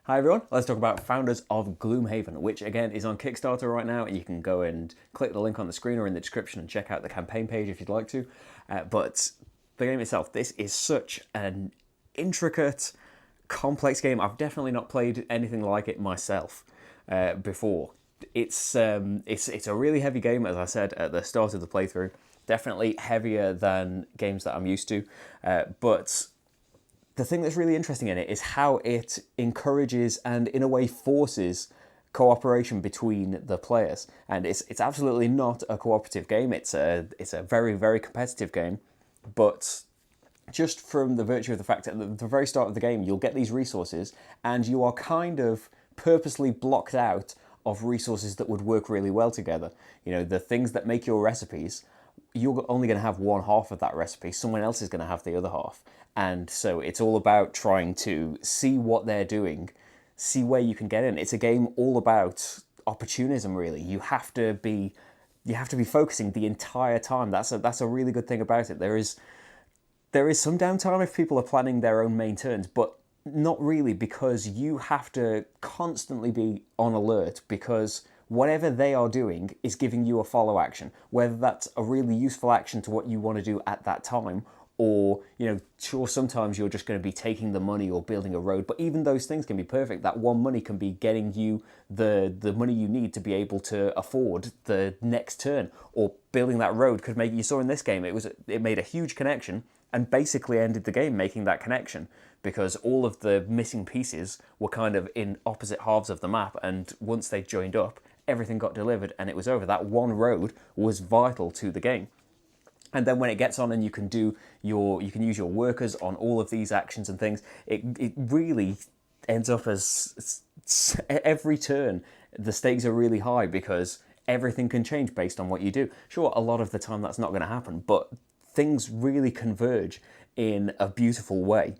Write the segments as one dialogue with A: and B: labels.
A: Hi everyone, let's talk about Founders of Gloomhaven, which again is on Kickstarter right now, and you can go and click the link on the screen or in the description and check out the campaign page if you'd like to. But the game itself, this is such an intricate, complex game. I've definitely not played anything like it myself before. It's a really heavy game, as I said at the start of the playthrough. Definitely heavier than games that I'm used to, but the thing that's really interesting in it is how it encourages and in a way forces cooperation between the players. And it's absolutely not a cooperative game. It's a very, very competitive game. But just from the virtue of the fact that at the very start of the game, you'll get these resources and you are kind of purposely blocked out of resources that would work really well together. You know, the things that make your recipes, you're only going to have one half of that recipe. Someone else is going to have the other half. And so it's all about trying to see what they're doing, see where you can get in. It's a game all about opportunism, really. You have to be focusing the entire time. That's a really good thing about it. There is some downtime if people are planning their own main turns, but not really, because you have to constantly be on alert, because whatever they are doing is giving you a follow action, whether that's a really useful action to what you want to do at that time, or, you know, sure, sometimes you're just going to be taking the money or building a road, but even those things can be perfect. That one money can be getting you the money you need to be able to afford the next turn, or building that road could make, you saw in this game, it made a huge connection and basically ended the game making that connection, because all of the missing pieces were kind of in opposite halves of the map, and once they joined up, everything got delivered and it was over. That one road was vital to the game. And then when it gets on and you can use your workers on all of these actions and things, it really ends up as every turn the stakes are really high, because everything can change based on what you do. Sure, a lot of the time that's not going to happen, but things really converge in a beautiful way.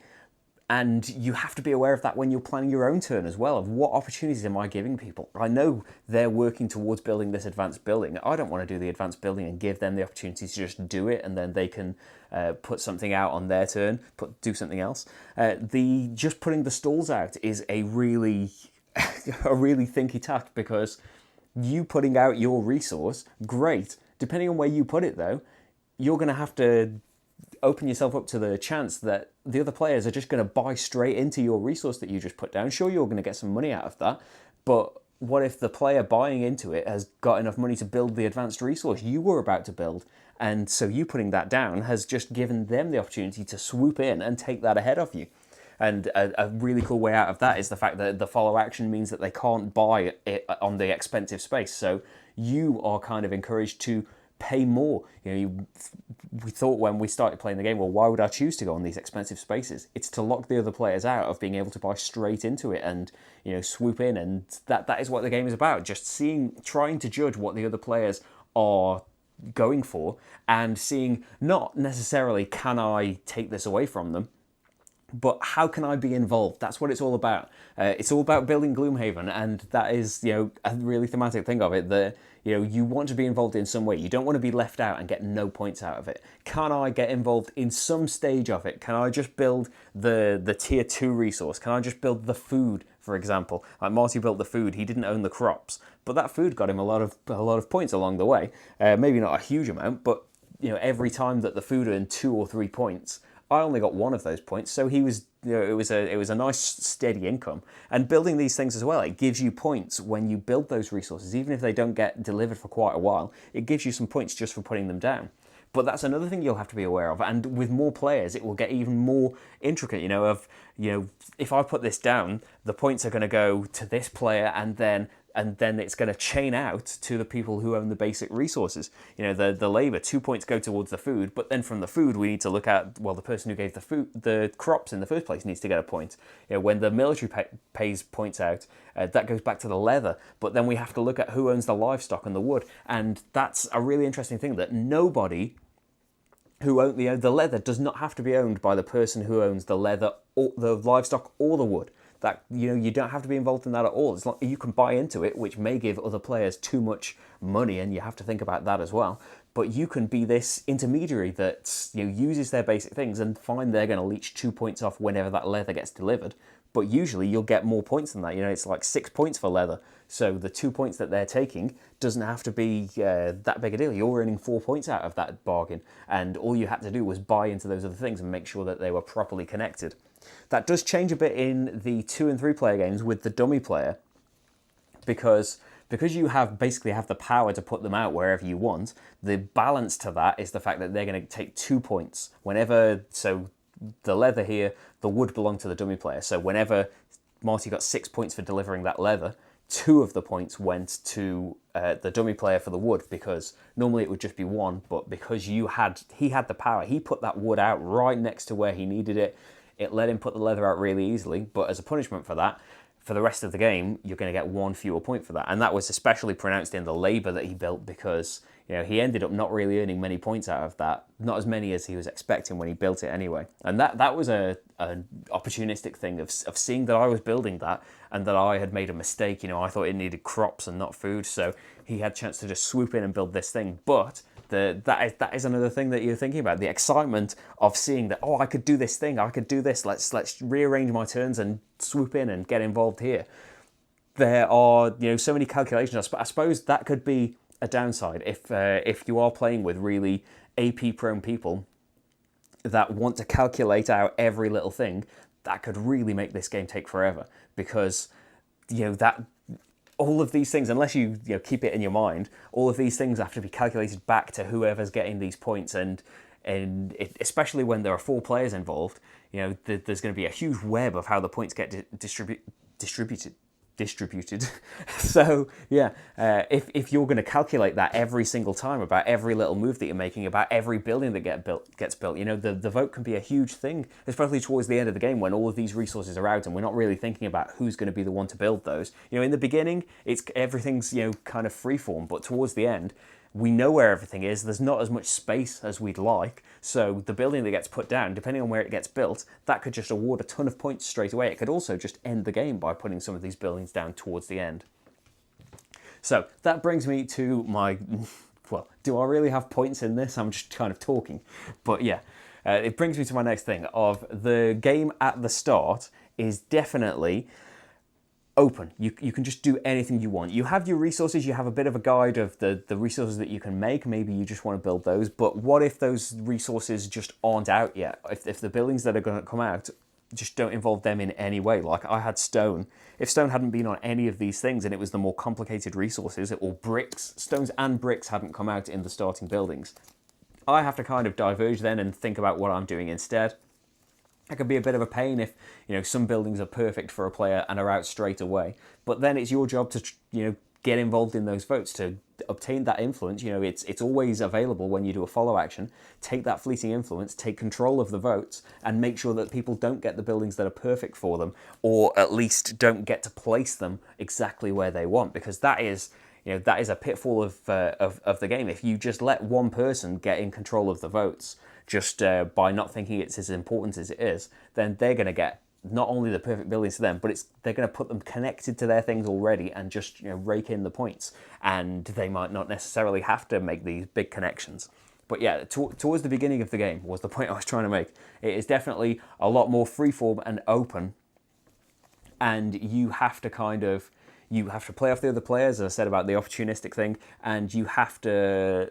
A: And you have to be aware of that when you're planning your own turn as well, of what opportunities am I giving people. I know they're working towards building this advanced building. I don't want to do the advanced building and give them the opportunity to just do it, and then they can put something out on their turn, do something else. Just putting the stalls out is a really thinky task, because you putting out your resource, great. Depending on where you put it though, you're going to have to open yourself up to the chance that the other players are just going to buy straight into your resource that you just put down. Sure, you're going to get some money out of that, but what if the player buying into it has got enough money to build the advanced resource you were about to build? And so you putting that down has just given them the opportunity to swoop in and take that ahead of you. And a really cool way out of that is the fact that the follow action means that they can't buy it on the expensive space. So you are kind of encouraged to pay more. You know, we thought when we started playing the game, well, why would I choose to go on these expensive spaces? It's to lock the other players out of being able to buy straight into it and, you know, swoop in. And that is what the game is about. Just trying to judge what the other players are going for, and seeing not necessarily can I take this away from them, but how can I be involved? That's what it's all about. It's all about building Gloomhaven, and that is, you know, a really thematic thing of it, that, you know, you want to be involved in some way. You don't want to be left out and get no points out of it. Can I get involved in some stage of it? Can I just build the tier 2 resource? Can I just build the food, for example? Like Marty built the food, he didn't own the crops, but that food got him a lot of points along the way. Maybe not a huge amount, but, you know, every time that the food earned 2 or 3 points, I only got one of those points, so he was, you know, it was a nice steady income. And building these things as well, it gives you points when you build those resources, even if they don't get delivered for quite a while. It gives you some points just for putting them down. But that's another thing you'll have to be aware of. And with more players, it will get even more intricate. You know, if I put this down, the points are going to go to this player, and then it's going to chain out to the people who own the basic resources. You know, the labour, 2 points go towards the food, but then from the food we need to look at, well, the person who gave the crops in the first place needs to get a point. You know, when the military pays points out, that goes back to the leather, but then we have to look at who owns the livestock and the wood, and that's a really interesting thing, that nobody who owns the leather does not have to be owned by the person who owns the leather, or the livestock, or the wood. That, you know, you don't have to be involved in that at all. It's like you can buy into it, which may give other players too much money, and you have to think about that as well. But you can be this intermediary that, you know, uses their basic things and find they're going to leech 2 points off whenever that leather gets delivered. but usually you'll get more points than that. You know, it's like 6 points for leather. So the 2 points that they're taking doesn't have to be that big a deal. You're earning 4 points out of that bargain, and all you had to do was buy into those other things and make sure that they were properly connected. That does change a bit in the 2 and 3 player games with the dummy player, because you basically have the power to put them out wherever you want. The balance to that is the fact that they're going to take 2 points whenever. So the leather here, the wood belonged to the dummy player. So whenever Marty got 6 points for delivering that leather, 2 of the points went to the dummy player for the wood, because normally it would just be 1, but because he had the power, he put that wood out right next to where he needed it. It let him put the leather out really easily, but as a punishment for that, for the rest of the game, you're going to get 1 fewer point for that. And that was especially pronounced in the labor that he built, because he ended up not really earning many points out of that, not as many as he was expecting when he built it anyway. And that was an opportunistic thing of seeing that I was building that and that I had made a mistake. I thought it needed crops and not food, so he had a chance to just swoop in and build this thing. But that is another thing that you're thinking about, the excitement of seeing that, I could do this thing, I could do this, let's rearrange my turns and swoop in and get involved here. There are so many calculations. I suppose that could be a downside if you are playing with really AP prone people that want to calculate out every little thing. That could really make this game take forever, because that all of these things, unless you keep it in your mind, all of these things have to be calculated back to whoever's getting these points, and especially when there are 4 players involved, there's going to be a huge web of how the points get distributed. So yeah, if you're going to calculate that every single time about every little move that you're making, about every building that gets built, the vote can be a huge thing, especially towards the end of the game when all of these resources are out and we're not really thinking about who's going to be the one to build those. In the beginning, everything's kind of freeform, but towards the end, we know where everything is. There's not as much space as we'd like. So the building that gets put down, depending on where it gets built, that could just award a ton of points straight away. It could also just end the game by putting some of these buildings down towards the end. So that brings me to my... Well, do I really have points in this? I'm just kind of talking. But yeah, it brings me to my next thing of the game at the start is definitely open. You can just do anything you want. You have your resources, you have a bit of a guide of the resources that you can make. Maybe you just want to build those, but what if those resources just aren't out yet? If the buildings that are going to come out just don't involve them in any way. Like I had stone. If stone hadn't been on any of these things and it was the more complicated resources, or bricks, stones and bricks hadn't come out in the starting buildings, I have to kind of diverge then and think about what I'm doing instead. That could be a bit of a pain if, some buildings are perfect for a player and are out straight away. But then it's your job to, get involved in those votes to obtain that influence. It's always available when you do a follow action. Take that fleeting influence, take control of the votes, and make sure that people don't get the buildings that are perfect for them, or at least don't get to place them exactly where they want, because that is a pitfall of the game. If you just let one person get in control of the votes, just by not thinking it's as important as it is, then they're going to get not only the perfect buildings to them, but they're going to put them connected to their things already and just rake in the points. And they might not necessarily have to make these big connections. But yeah, towards the beginning of the game was the point I was trying to make. It is definitely a lot more freeform and open, and you have to play off the other players, as I said about the opportunistic thing, and you have to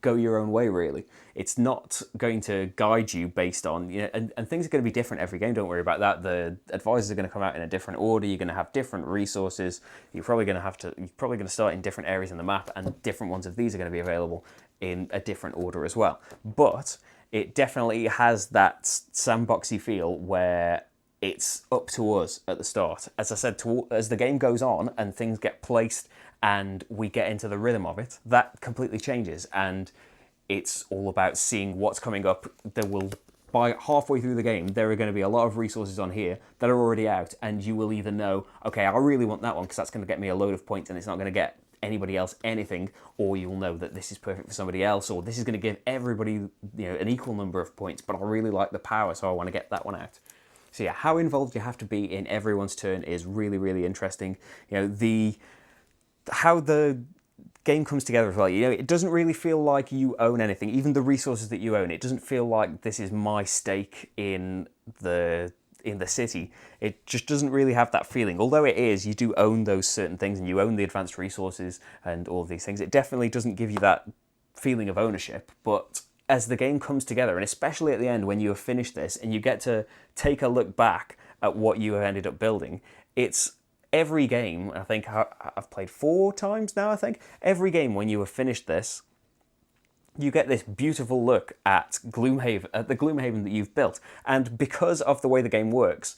A: go your own way, really. It's not going to guide you based on, and things are going to be different every game, don't worry about that. The advisors are going to come out in a different order, you're going to have different resources, you're probably going to start in different areas in the map, and different ones of these are going to be available in a different order as well. But it definitely has that sandboxy feel where it's up to us at the start. As I said, as the game goes on and things get placed and we get into the rhythm of it, that completely changes, and it's all about seeing what's coming up. By halfway through the game, there are going to be a lot of resources on here that are already out, and you will either know, okay, I really want that one because that's going to get me a load of points and it's not going to get anybody else anything, or you'll know that this is perfect for somebody else, or this is going to give everybody an equal number of points, but I really like the power, so I want to get that one out. So yeah, how involved you have to be in everyone's turn is really, really interesting. How the game comes together as well. It doesn't really feel like you own anything. Even the resources that you own, it doesn't feel like this is my stake in the in the city, it just doesn't really have that feeling. Although it is, you do own those certain things and you own the advanced resources and all of these things. It definitely doesn't give you that feeling of ownership. But as the game comes together, and especially at the end when you have finished this and you get to take a look back at what you have ended up building, it's every game. I think I've played 4 times now. I think every game when you have finished this, you get this beautiful look at Gloomhaven, at the Gloomhaven that you've built. And because of the way the game works,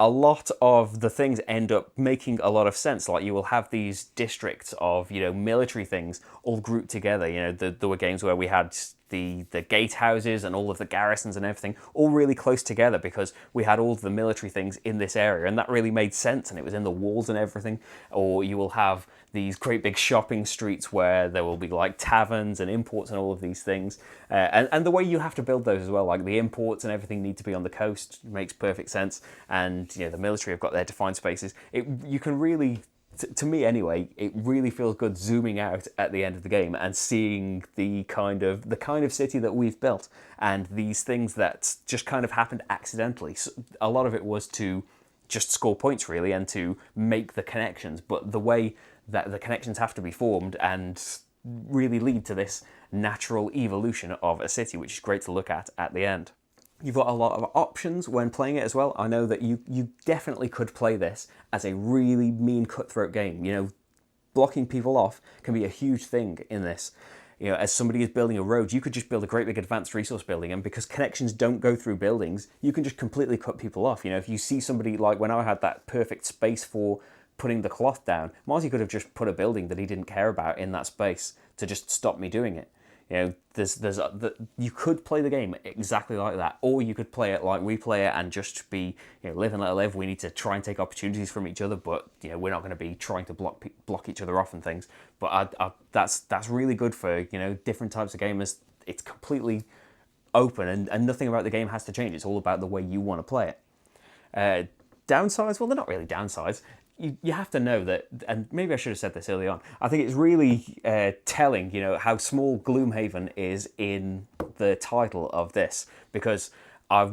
A: a lot of the things end up making a lot of sense. Like, you will have these districts of, military things all grouped together. There were games where we had the gatehouses and all of the garrisons and everything all really close together because we had all of the military things in this area, and that really made sense, and it was in the walls and everything. Or you will have these great big shopping streets where there will be like taverns and imports and all of these things. And the way you have to build those as well, like the imports and everything need to be on the coast, makes perfect sense. And the military have got their defined spaces. You can really, to me anyway, it really feels good zooming out at the end of the game and seeing the kind of city that we've built and these things that just kind of happened accidentally. So a lot of it was to just score points really and to make the connections, but the way that the connections have to be formed and really lead to this natural evolution of a city, which is great to look at the end. You've got a lot of options when playing it as well. I know that you definitely could play this as a really mean cutthroat game. Blocking people off can be a huge thing in this. As somebody is building a road, you could just build a great big advanced resource building, and because connections don't go through buildings, you can just completely cut people off. If you see somebody, like when I had that perfect space for putting the cloth down, Marty could have just put a building that he didn't care about in that space to just stop me doing it. You could play the game exactly like that, or you could play it like we play it and just be, live and let live. We need to try and take opportunities from each other, but we're not going to be trying to block each other off and things. But that's really good for different types of gamers. It's completely open, and nothing about the game has to change. It's all about the way you want to play it. Downsides? Well, they're not really downsides. You have to know that, and maybe I should have said this early on, I think it's really telling, how small Gloomhaven is in the title of this, because I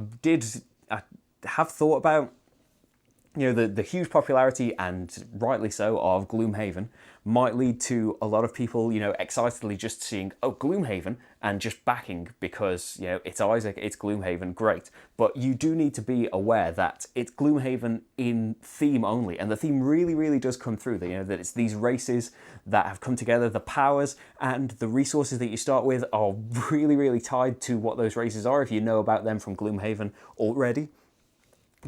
A: have thought about, the huge popularity, and rightly so, of Gloomhaven might lead to a lot of people, excitedly just seeing, oh, Gloomhaven, and just backing because, it's Isaac, it's Gloomhaven, great. But you do need to be aware that it's Gloomhaven in theme only, and the theme really, really does come through. That it's these races that have come together, the powers and the resources that you start with are really, really tied to what those races are, if you know about them from Gloomhaven already.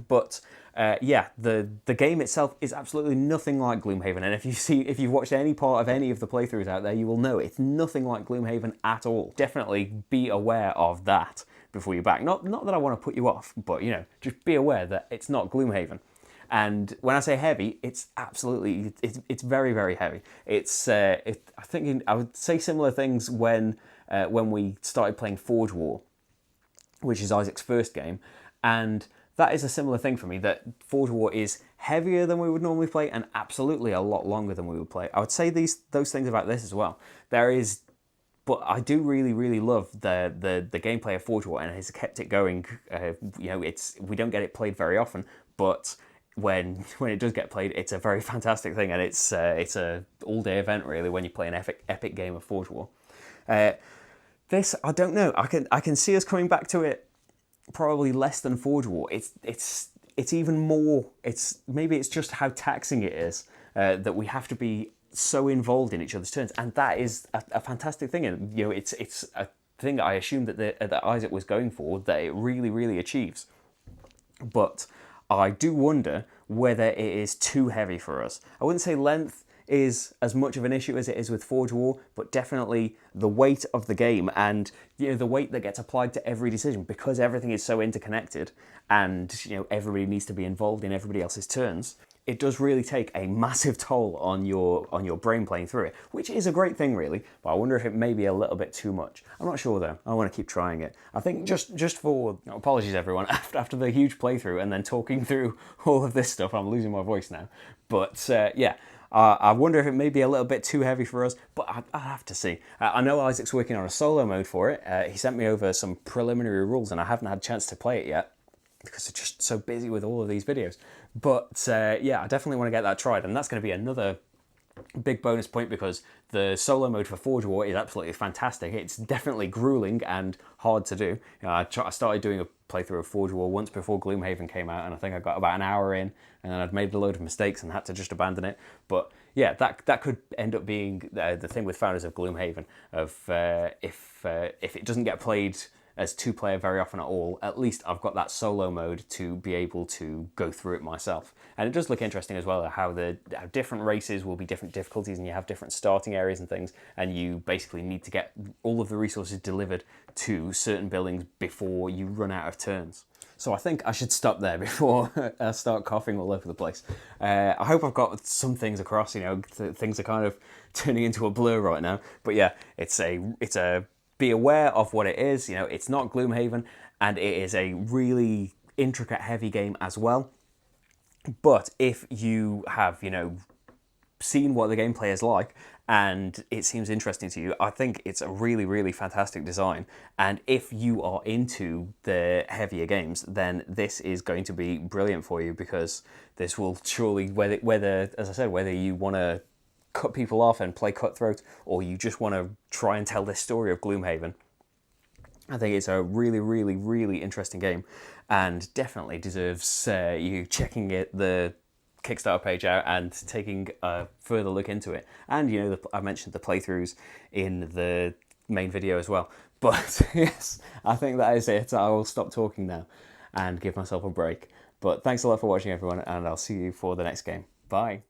A: But the game itself is absolutely nothing like Gloomhaven, and if you've watched any part of any of the playthroughs out there, you will know it's nothing like Gloomhaven at all. Definitely be aware of that before you back. Not that I want to put you off, but just be aware that it's not Gloomhaven. And when I say heavy, it's absolutely it's very, very heavy. I think I would say similar things when we started playing Forge War, which is Isaac's first game, and that is a similar thing for me, that Forge War is heavier than we would normally play and absolutely a lot longer than we would play. I would say those things about this as well. But I do really, really love the gameplay of Forge War, and it has kept it going. We don't get it played very often, but when it does get played, it's a very fantastic thing, and it's a all-day event really when you play an epic game of Forge War. This, I don't know. I can see us coming back to it probably less than Forge War. It's even more. Maybe it's just how taxing it is that we have to be so involved in each other's turns, and that is a fantastic thing. And it's a thing that I assumed that Isaac was going for, that it really, really achieves. But I do wonder whether it is too heavy for us. I wouldn't say length is as much of an issue as it is with Forge War, but definitely the weight of the game and the weight that gets applied to every decision, because everything is so interconnected and everybody needs to be involved in everybody else's turns. It does really take a massive toll on your brain playing through it, which is a great thing really, but I wonder if it may be a little bit too much. I'm not sure though. I want to keep trying it. I think just for, apologies everyone, after the huge playthrough and then talking through all of this stuff, I'm losing my voice now. But I wonder if it may be a little bit too heavy for us, but I'll have to see. I know Isaac's working on a solo mode for it. He sent me over some preliminary rules and I haven't had a chance to play it yet. because they're just so busy with all of these videos. But yeah, I definitely want to get that tried, and that's going to be another big bonus point because the solo mode for Forge War is absolutely fantastic. It's definitely grueling and hard to do. You know, I started doing a playthrough of Forge War once before Gloomhaven came out, and I think I got about an hour in, and then I'd made a load of mistakes and had to just abandon it. But yeah, that could end up being the thing with Founders of Gloomhaven, of if it doesn't get played as two-player very often at all, at least I've got that solo mode to be able to go through it myself. And it does look interesting as well, how different races will be different difficulties, and you have different starting areas and things, and you basically need to get all of the resources delivered to certain buildings before you run out of turns. So I think I should stop there before I start coughing all over the place. I hope I've got some things across. You know, things are kind of turning into a blur right now. But yeah, it's a be aware of what it is. You know, it's not Gloomhaven, and it is a really intricate, heavy game as well. But if you have, you know, seen what the gameplay is like and it seems interesting to you, I think it's a really, really fantastic design. And if you are into the heavier games, then this is going to be brilliant for you, because this will surely, whether as I said, whether you want to cut people off and play cutthroat, or you just want to try and tell this story of Gloomhaven, I think it's a really, really, really interesting game, and definitely deserves you checking the Kickstarter page out and taking a further look into it. And you know, I mentioned the playthroughs in the main video as well. But yes, I think that is it. I will stop talking now and give myself a break. But thanks a lot for watching, everyone, and I'll see you for the next game. Bye.